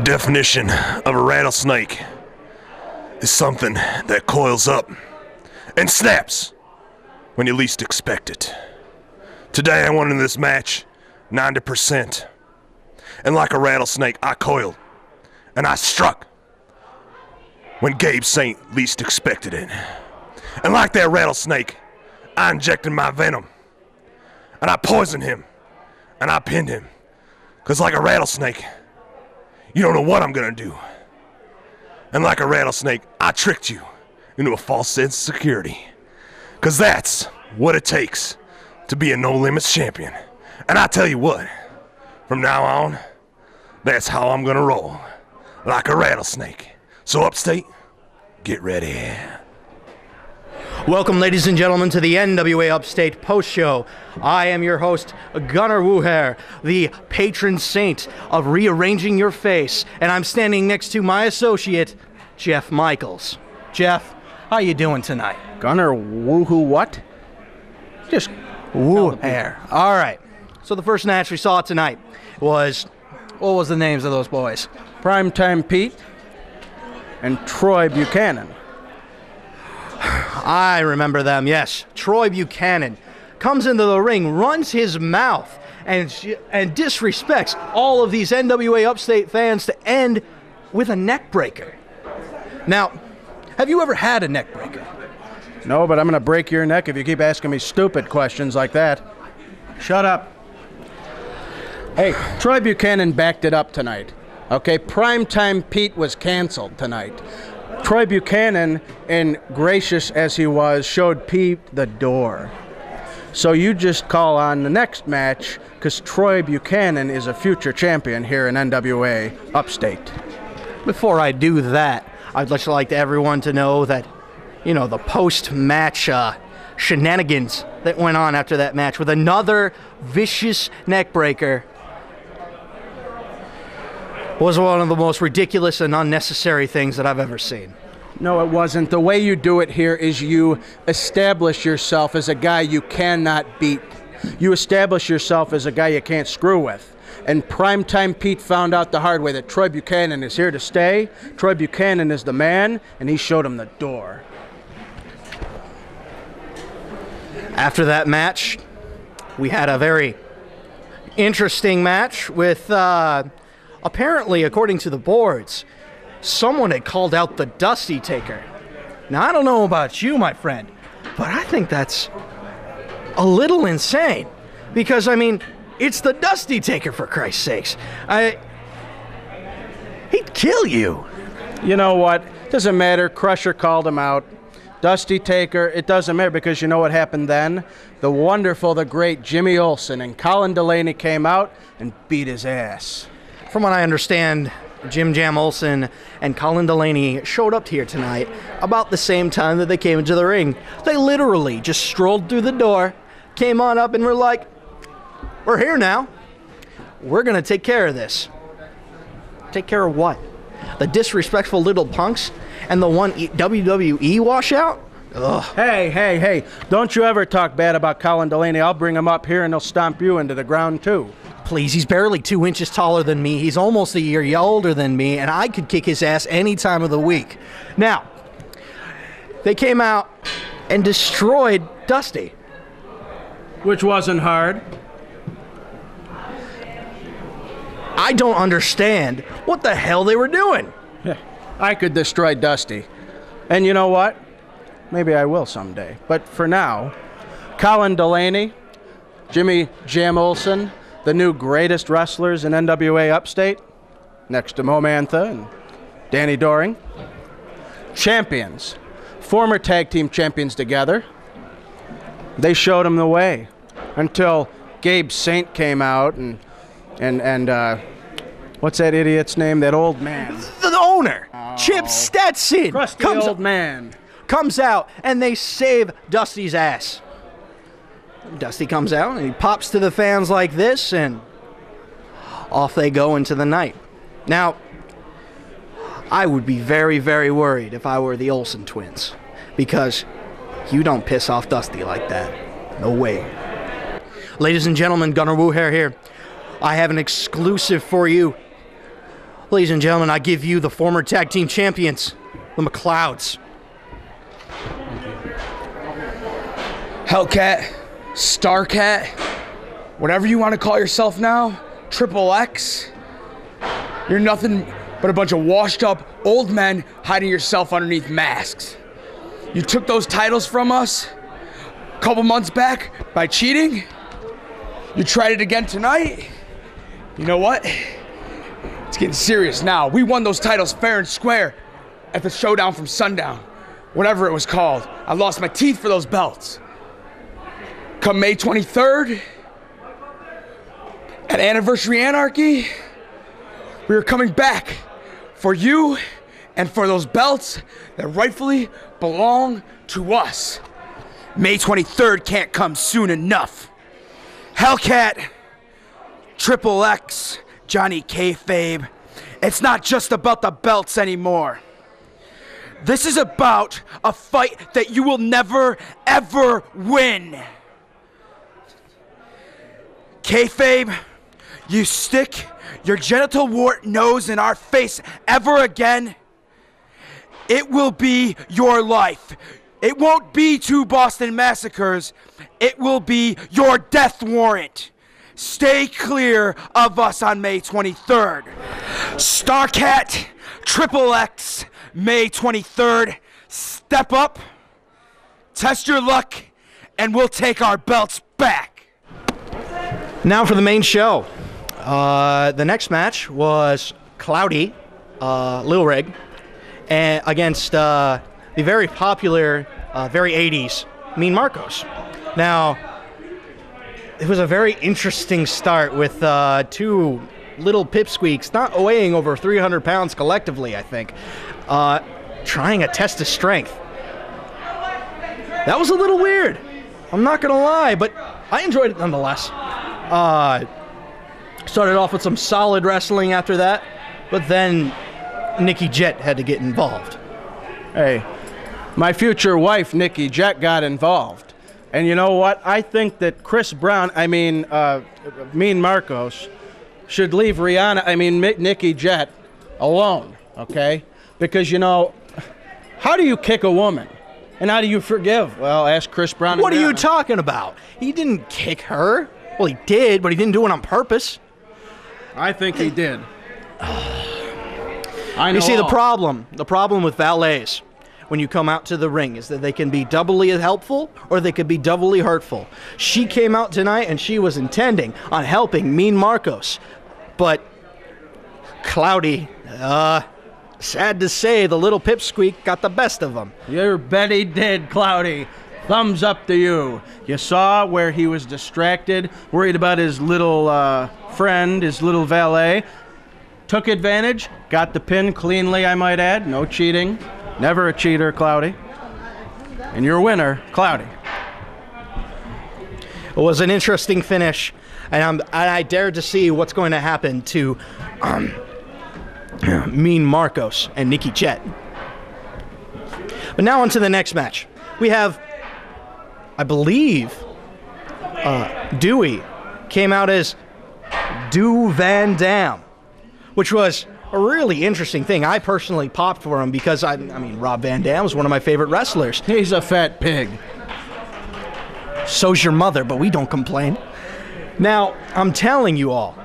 definition of a rattlesnake is something that coils up and snaps when you least expect it. Today I went into this match 90%. And like a rattlesnake, I coiled and I struck when Gabe Saint least expected it. And like that rattlesnake, I injected my venom and I poisoned him and I pinned him. Because like a rattlesnake, you don't know what I'm gonna do. And like a rattlesnake, I tricked you into a false sense of security. Because that's what it takes to be a No Limits champion. And I tell you what, from now on, that's how I'm gonna roll. Like a rattlesnake. So Upstate, get ready. Welcome, ladies and gentlemen, to the NWA Upstate Post Show. I am your host, Gunnar Wuher, the patron saint of rearranging your face, and I'm standing next to my associate, Jeff Michaels. Jeff, how you doing tonight? Gunnar Woohoo what? Just Wuher. All right. So the first match we saw tonight was, what was the names of those boys? Primetime Pete and Troy Buchanan. I remember them, yes. Troy Buchanan comes into the ring, runs his mouth, and disrespects all of these NWA Upstate fans to end with a neck breaker. Now, have you ever had a neck breaker? No, but I'm going to break your neck if you keep asking me stupid questions like that. Shut up. Hey, Troy Buchanan backed it up tonight. Okay, Primetime Pete was canceled tonight. Troy Buchanan, and gracious as he was, showed Pete the door. So you just call on the next match, because Troy Buchanan is a future champion here in NWA Upstate. Before I do that, I'd just like everyone to know that, you know, the post-match shenanigans that went on after that match with another vicious neck breaker was one of the most ridiculous and unnecessary things that I've ever seen. No, it wasn't. The way you do it here is you establish yourself as a guy you cannot beat. You establish yourself as a guy you can't screw with. And Primetime Pete found out the hard way that Troy Buchanan is here to stay. Troy Buchanan is the man, and he showed him the door. After that match, we had a very interesting match with, apparently, according to the boards, someone had called out the Dusty Taker. Now, I don't know about you, my friend, but I think that's a little insane. Because, I mean, it's the Dusty Taker, for Christ's sakes. He'd kill you. You know what? Doesn't matter. Crusher called him out. Dusty Taker, it doesn't matter, because you know what happened then? The wonderful, the great Jimmy Olsen and Colin Delaney came out and beat his ass. From what I understand, Jim Jam Olsen and Colin Delaney showed up here tonight about the same time that they came into the ring. They literally just strolled through the door, came on up, and were like, we're here now. We're going to take care of this. Take care of what? The disrespectful little punks and the one WWE washout? Ugh. Hey, don't you ever talk bad about Colin Delaney. I'll bring him up here and he'll stomp you into the ground too. Please, he's barely 2 inches taller than me. He's almost a year older than me, and I could kick his ass any time of the week. Now, they came out and destroyed Dusty. Which wasn't hard. I don't understand what the hell they were doing. Yeah, I could destroy Dusty. And you know what? Maybe I will someday. But for now, Colin Delaney, Jimmy Jam Olsen, the new greatest wrestlers in NWA Upstate, next to Mo Mantha and Danny Doring. Champions, former tag team champions together. They showed him the way until Gabe Saint came out and what's that idiot's name? That old man. The owner, Chip Stetson, Crusty old man. Comes out and they save Dusty's ass. Dusty comes out and he pops to the fans like this, and off they go into the night. Now, I would be very, very worried if I were the Olsen twins, because you don't piss off Dusty like that. No way. Ladies and gentlemen, Gunnar Wuher here. I have an exclusive for you. Ladies and gentlemen, I give you the former tag team champions, the McLeods. Hellcat, Starcat, whatever you want to call yourself now, Triple X. You're nothing but a bunch of washed up old men hiding yourself underneath masks. You took those titles from us a couple months back by cheating. You tried it again tonight. You know what? It's getting serious now. We won those titles fair and square at the showdown from Sundown, whatever it was called. I lost my teeth for those belts. Come May 23rd, at Anniversary Anarchy, we are coming back for you and for those belts that rightfully belong to us. May 23rd can't come soon enough. Hellcat, Triple X, Johnny Kayfabe, it's not just about the belts anymore. This is about a fight that you will never, ever win. Kayfabe, you stick your genital wart nose in our face ever again, it will be your life. It won't be 2 Boston massacres. It will be your death warrant. Stay clear of us on May 23rd. Starcat, Triple X, May 23rd. Step up, test your luck, and we'll take our belts back. Now for the main show. The next match was Cloudy, Lil Rig, and against the very popular, very 80s, Mean Marcos. Now, it was a very interesting start with 2 little pipsqueaks, not weighing over 300 pounds collectively, I think, trying a test of strength. That was a little weird. I'm not going to lie, but I enjoyed it nonetheless. Started off with some solid wrestling after that, but then Nikki Jet had to get involved. Hey, my future wife, Nikki Jet, got involved. And you know what? I think that Mean Marcos, should leave Nikki Jet alone, okay? Because, you know, how do you kick a woman? And how do you forgive? Well, ask Chris Brown. What are you talking about? He didn't kick her. Well, he did, but he didn't do it on purpose. I think he did. I know. You see, the problem with valets when you come out to the ring is that they can be doubly helpful or they could be doubly hurtful. She came out tonight and she was intending on helping Mean Marcos, but Cloudy, sad to say, the little pipsqueak got the best of him. You bet he did, Cloudy. Thumbs up to you. You saw where he was distracted, worried about his little friend, his little valet. Took advantage, got the pin cleanly, I might add. No cheating. Never a cheater, Cloudy. And your winner, Cloudy. It was an interesting finish, and I dared to see what's going to happen to Mean Marcos and Nikki Jet. But now on to the next match. We have, I believe, Dewey came out as Dew Van Dam, which was a really interesting thing. I personally popped for him because, I mean, Rob Van Dam is one of my favorite wrestlers. He's a fat pig. So's your mother, but we don't complain. Now, I'm telling you all,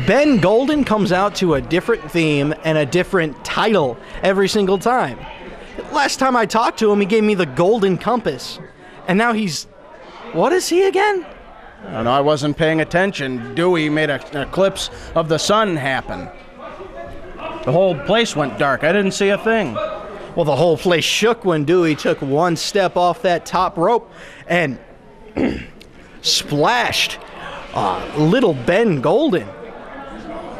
Ben Golden comes out to a different theme and a different title every single time. Last time I talked to him, he gave me the Golden Compass. And now he's... What is he again? I don't know, I wasn't paying attention. Dewey made an eclipse of the sun happen. The whole place went dark. I didn't see a thing. Well, the whole place shook when Dewey took one step off that top rope and splashed little Ben Golden.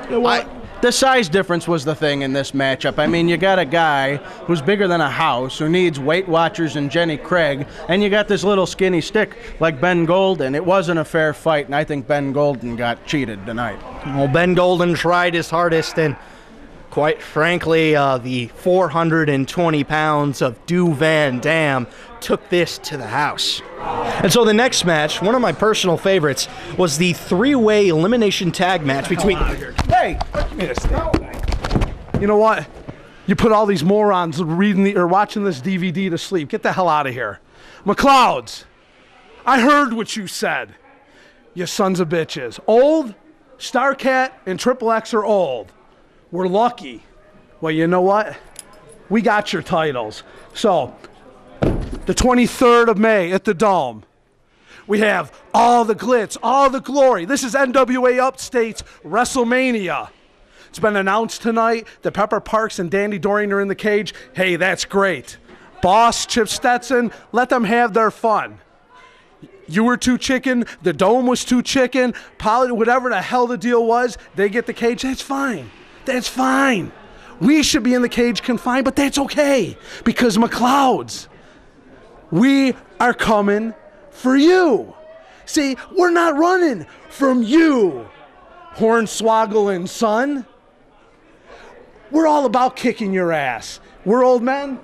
You know the size difference was the thing in this matchup. I mean, you got a guy who's bigger than a house, who needs Weight Watchers and Jenny Craig, and you got this little skinny stick like Ben Golden. It wasn't a fair fight, and I think Ben Golden got cheated tonight. Well, Ben Golden tried his hardest, and Quite frankly, the 420 pounds of Du Van Dam took this to the house. And so the next match, one of my personal favorites, was the three-way elimination tag match between... Hey! You know what? You put all these morons reading or watching this DVD to sleep. Get the hell out of here. McLeods, I heard what you said. You sons of bitches. Old, Starcat, and Triple X are old. We're lucky. Well, you know what? We got your titles. So, the 23rd of May at the Dome, we have all the glitz, all the glory. This is NWA Upstate's WrestleMania. It's been announced tonight that Pepper Parks and Danny Dorian are in the cage. Hey, that's great. Boss, Chip Stetson, let them have their fun. You were too chicken, the Dome was too chicken, whatever the hell the deal was, they get the cage, that's fine. That's fine. We should be in the cage confined, but that's okay. Because McLeods, we are coming for you. See, we're not running from you, Hornswoggle son. We're all about kicking your ass. We're old men.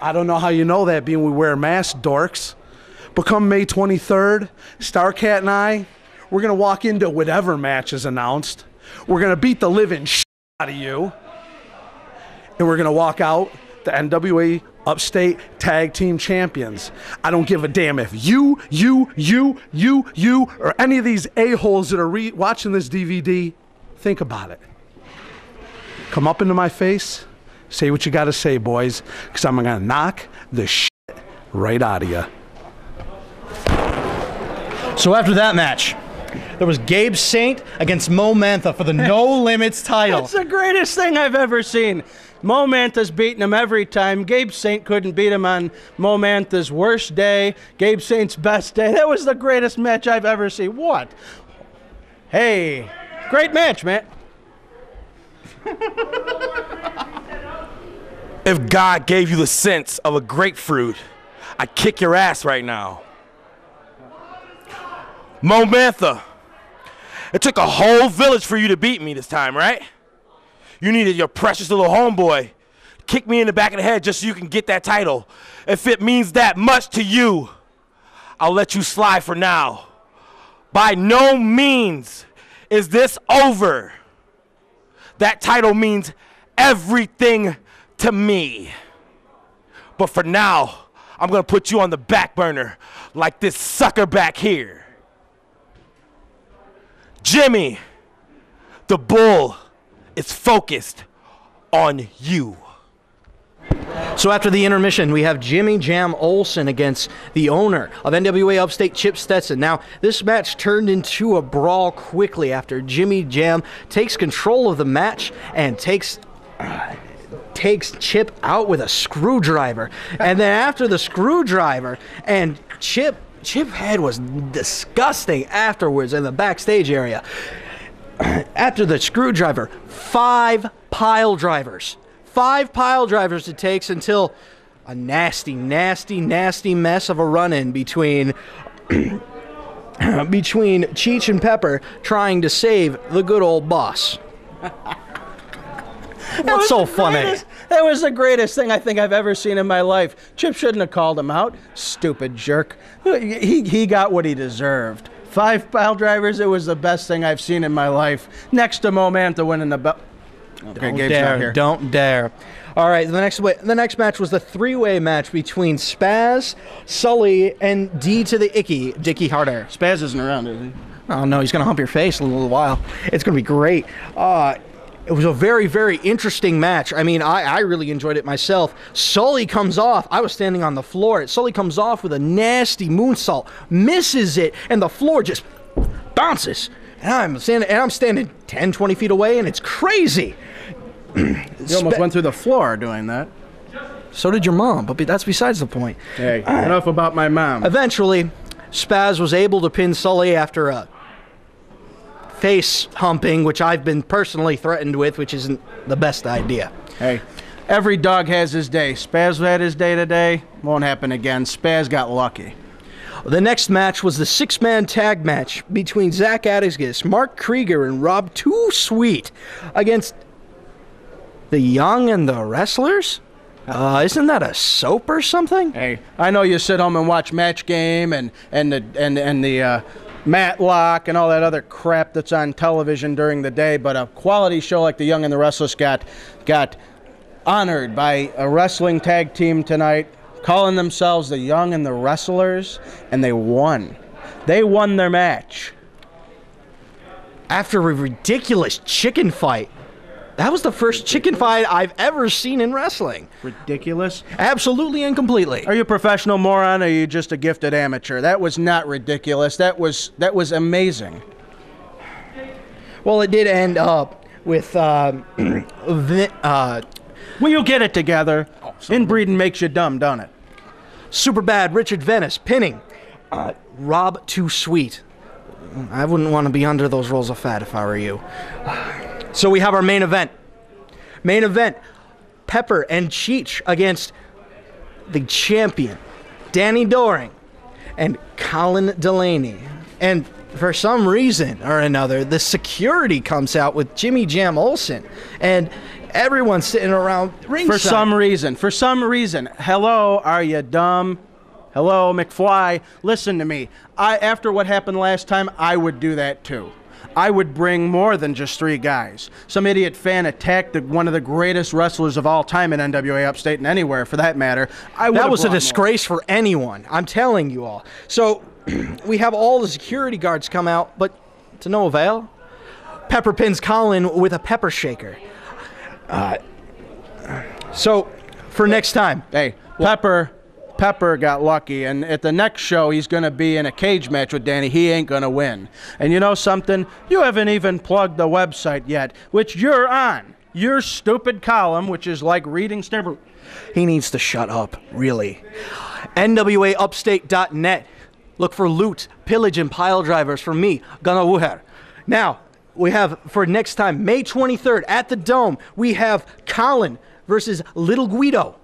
I don't know how you know that, being we wear masks, dorks. But come May 23rd, Starcat and I, we're going to walk into whatever match is announced. We're going to beat the living shit out of you. And we're going to walk out the NWA Upstate Tag Team Champions. I don't give a damn if you, or any of these a-holes that are watching this DVD, think about it. Come up into my face, say what you got to say, boys, because I'm going to knock the shit right out of you. So after that match, there was Gabe Saint against Mo Mantha for the No Limits title. It's the greatest thing I've ever seen. Mo Mantha's beating him every time. Gabe Saint couldn't beat him on Mo Mantha's worst day, Gabe Saint's best day. That was the greatest match I've ever seen. What? Hey, great match, man. If God gave you the sense of a grapefruit, I'd kick your ass right now. Mo Mantha, it took a whole village for you to beat me this time, right? You needed your precious little homeboy to kick me in the back of the head just so you can get that title. If it means that much to you, I'll let you slide for now. By no means is this over. That title means everything to me. But for now, I'm gonna put you on the back burner like this sucker back here. Jimmy, the bull is focused on you. So after the intermission, we have Jimmy Jam Olsen against the owner of NWA Upstate, Chip Stetson. Now, this match turned into a brawl quickly after Jimmy Jam takes control of the match and takes Chip out with a screwdriver. And then after the screwdriver, and Chip's head was disgusting afterwards in the backstage area. After the screwdriver, 5 pile drivers. 5 pile drivers it takes until a nasty mess of a run-in between Cheech and Pepper trying to save the good old boss. What's so funny? That was the greatest thing I think I've ever seen in my life. Chip shouldn't have called him out. Stupid jerk. He got what he deserved. 5 pile drivers, it was the best thing I've seen in my life. Next to Mo Mantha winning the belt. Don't dare. All right, the next match was the 3-way match between Spaz, Sully, and D to the Icky, Dickie Harder. Spaz isn't around, is he? Oh, no, he's going to hump your face in a little while. It's going to be great. It was a very, very interesting match. I mean, I really enjoyed it myself. Sully comes off. I was standing on the floor. Sully comes off with a nasty moonsault, misses it, and the floor just bounces. And I'm standing 10, 20 feet away, and it's crazy. You almost went through the floor doing that. So did your mom, but that's besides the point. Hey, enough about my mom. Eventually, Spaz was able to pin Sully after a face humping, which I've been personally threatened with, which isn't the best idea. Hey, every dog has his day. Spaz had his day today. Won't happen again. Spaz got lucky. The next match was the 6-man tag match between Zach Atticus, Mark Krieger, and Rob Too Sweet against The Young and the Wrestlers? Isn't that a soap or something? Hey, I know you sit home and watch Match Game and the Matlock and all that other crap that's on television during the day, but a quality show like The Young and the Restless got honored by a wrestling tag team tonight, calling themselves The Young and the Wrestlers, and they won. They won their match. After a ridiculous chicken fight. That was the first chicken fight I've ever seen in wrestling. Ridiculous? Absolutely and completely. Are you a professional moron or are you just a gifted amateur? That was not ridiculous. That was amazing. Well, it did end up with Will you get it together? Inbreeding makes you dumb, don't it? Superbad Richard Venice pinning Rob Too Sweet. I wouldn't want to be under those rolls of fat if I were you. So we have our main event. Main event, Pepper and Cheech against the champion, Danny Doring, and Colin Delaney. And for some reason or another, the security comes out with Jimmy Jam Olsen. And everyone's sitting around ringside. For some reason. Hello, are you dumb? Hello, McFly. Listen to me. After what happened last time, I would do that too. I would bring more than just 3 guys. Some idiot fan attacked one of the greatest wrestlers of all time in NWA Upstate and anywhere, for that matter. That was a disgrace for anyone. I'm telling you all. So we have all the security guards come out, but to no avail. Pepper pins Colin with a pepper shaker. So for next time. Hey, Pepper got lucky, and at the next show, he's going to be in a cage match with Danny. He ain't going to win. And you know something? You haven't even plugged the website yet, which you're on. Your stupid column, which is like reading Stabber. He needs to shut up, really. NWAUpstate.net. Look for loot, pillage, and pile drivers from me, Gunnar Wuher. Now, we have, for next time, May 23rd at the Dome, we have Colin versus Little Guido.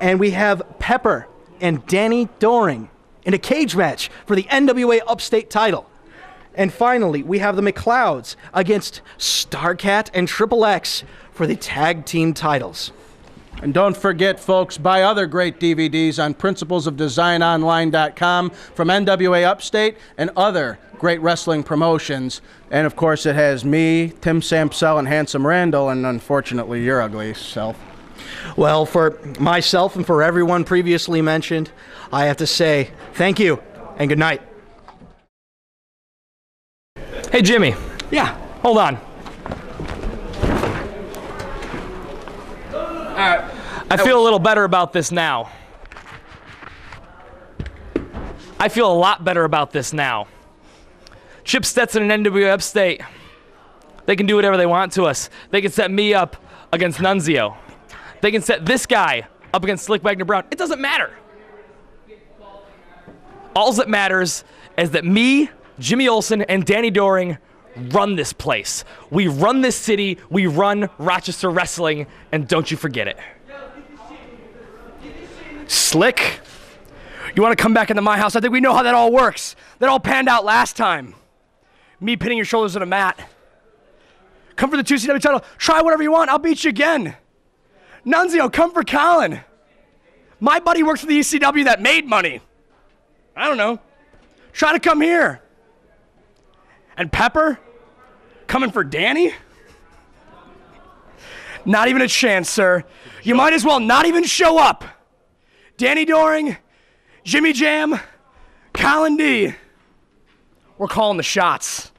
And we have Pepper and Danny Doring in a cage match for the NWA Upstate title. And finally, we have the McLeods against Starcat and Triple X for the tag team titles. And don't forget, folks, buy other great DVDs on principlesofdesignonline.com from NWA Upstate and other great wrestling promotions. And, of course, it has me, Tim Sampsell, and Handsome Randall, and unfortunately, your ugly self. Well, for myself and for everyone previously mentioned, I have to say thank you and good night. Hey, Jimmy. Yeah. Hold on. I feel a little better about this now. I feel a lot better about this now. Chip Stetson and NWA Upstate, they can do whatever they want to us. They can set me up against Nunzio. They can set this guy up against Slick Wagner Brown. It doesn't matter. All that matters is that me, Jimmy Olsen, and Danny Doring run this place. We run this city. We run Rochester wrestling, and don't you forget it. Slick, you want to come back into my house? I think we know how that all works. That all panned out last time. Me pinning your shoulders on a mat. Come for the 2CW title. Try whatever you want. I'll beat you again. Nunzio, come for Colin. My buddy works for the ECW that made money. I don't know. Try to come here. And Pepper, coming for Danny? Not even a chance, sir. You might as well not even show up. Danny Doring, Jimmy Jam, Colin D. We're calling the shots.